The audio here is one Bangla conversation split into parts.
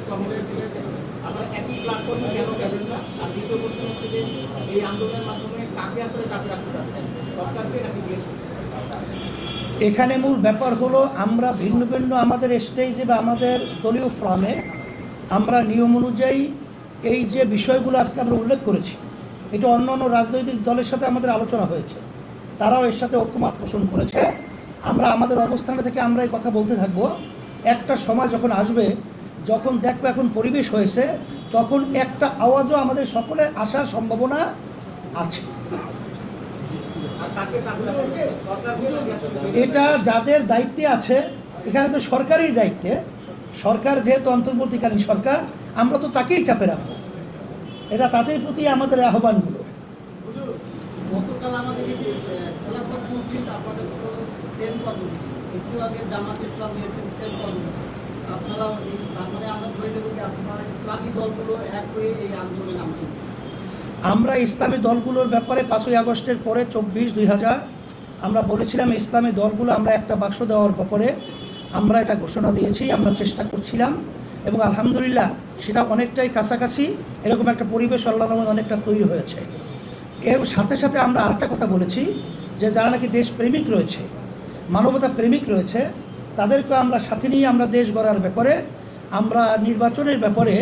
কমিউনিটি চলেছে, আমরা একই প্ল্যাটফর্মে কেন যাবেন না? আর দ্বিতীয় প্রশ্ন হচ্ছে যে এই আন্দোলনের মাধ্যমে কাকে আসলে চাপে রাখতে যাচ্ছেন, সরকারকে নাকি বিএনপি? এখানে মূল ব্যাপার হলো আমরা ভিন্ন ভিন্ন আমাদের স্টেজে বা আমাদের দলীয় ফর্মে আমরা নিয়ম অনুযায়ী এই যে বিষয়গুলো আজকে আমরা উল্লেখ করেছি, এটা অন্য অন্য রাজনৈতিক দলের সাথে আমাদের আলোচনা হয়েছে, তারাও এর সাথে ঐক্যমত পোষণ করেছে। আমরা আমাদের অবস্থান থেকে আমরা এই কথা বলতে থাকবো। একটা সময় যখন আসবে, যখন দেখবো এখন পরিবেশ হয়েছে, তখন একটা আওয়াজও আমাদের সকলে আসার সম্ভাবনা আছে। এটা যাদের দায়িত্বে আছে, এখানে তো সরকারের দায়িত্বে, সরকার যেহেতু অন্তর্বর্তীকালীন সরকার, আমরা তো তাকেই চাপে রাখবো। এটা তাদের প্রতি আমাদের আহ্বানগুলো। গতকাল আমাদের খেলাফত মজলিস আপনাদের সেম কর্মসূচি, একটু আগে জামাত ইসলাম নিয়েছেন সেম কর্মসূচি, আপনারাও তার মানে আমরা ধরে নেব কি আপনারা ইসলামী দলগুলো এক হয়ে এই আন্দোলনে নামছেন? আমরা ইসলামী দলগুলোর ব্যাপারে 5ই আগস্টের পরে 24/2000 আমরা বলেছিলাম ইসলামী দলগুলো আমরা একটা বাক্স দেওয়ার ব্যাপারে আমরা এটা ঘোষণা দিয়েছি, আমরা চেষ্টা করছিলাম এবং আলহামদুলিল্লাহ সেটা অনেকটাই কাছাকাছি এরকম একটা পরিবেশ আল্লাহর রহমতে অনেকটা তৈরি হয়েছে। এর সাথে সাথে আমরা আরেকটা কথা বলেছি যে যারা নাকি দেশপ্রেমিক রয়েছে, মানবতা প্রেমিক রয়েছে, তাদেরকে আমরা সাথে নিয়ে আমরা দেশ গড়ার ব্যাপারে, আমরা নির্বাচনের ব্যাপারে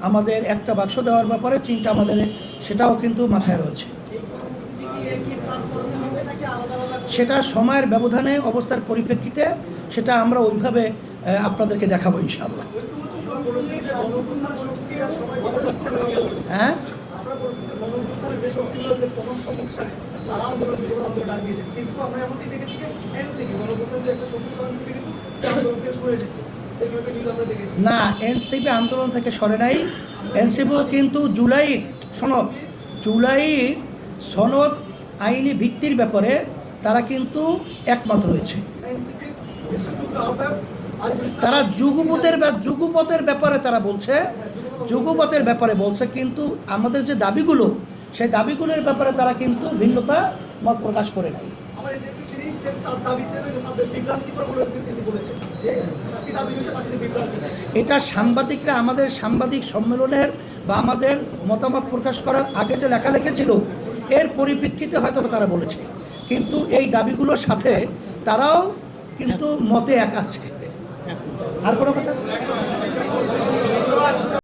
আমাদের একটা বাক্স দেওয়ার ব্যাপারে চিন্তা আমাদের সেটাও কিন্তু মাথায় রয়েছে। সেটা সময়ের ব্যবধানে অবস্থার পরিপ্রেক্ষিতে সেটা আমরা ওইভাবে আপনাদেরকে দেখাবো ইনশাআল্লাহ। হ্যাঁ, না, এনসিপি আন্দোলন থেকে সরে নাই। এনসিপিও কিন্তু জুলাইয়ের সনদ আইনি ভিত্তির ব্যাপারে তারা কিন্তু একমত রয়েছে। তারা যুগপথের ব্যাপারে তারা বলছে, যুগপথের ব্যাপারে বলছে, কিন্তু আমাদের যে দাবিগুলো, সেই দাবিগুলোর ব্যাপারে তারা কিন্তু ভিন্নতা মত প্রকাশ করে নাই। এটা সাংবাদিকরা আমাদের সাংবাদিক সম্মেলনের বা আমাদের মতামত প্রকাশ করার আগে যে লেখালেখি ছিল এর পরিপ্রেক্ষিতে হয়তো তারা বলেছে, কিন্তু এই দাবিগুলোর সাথে তারাও কিন্তু মতে এক আছে। আর কোনো কথা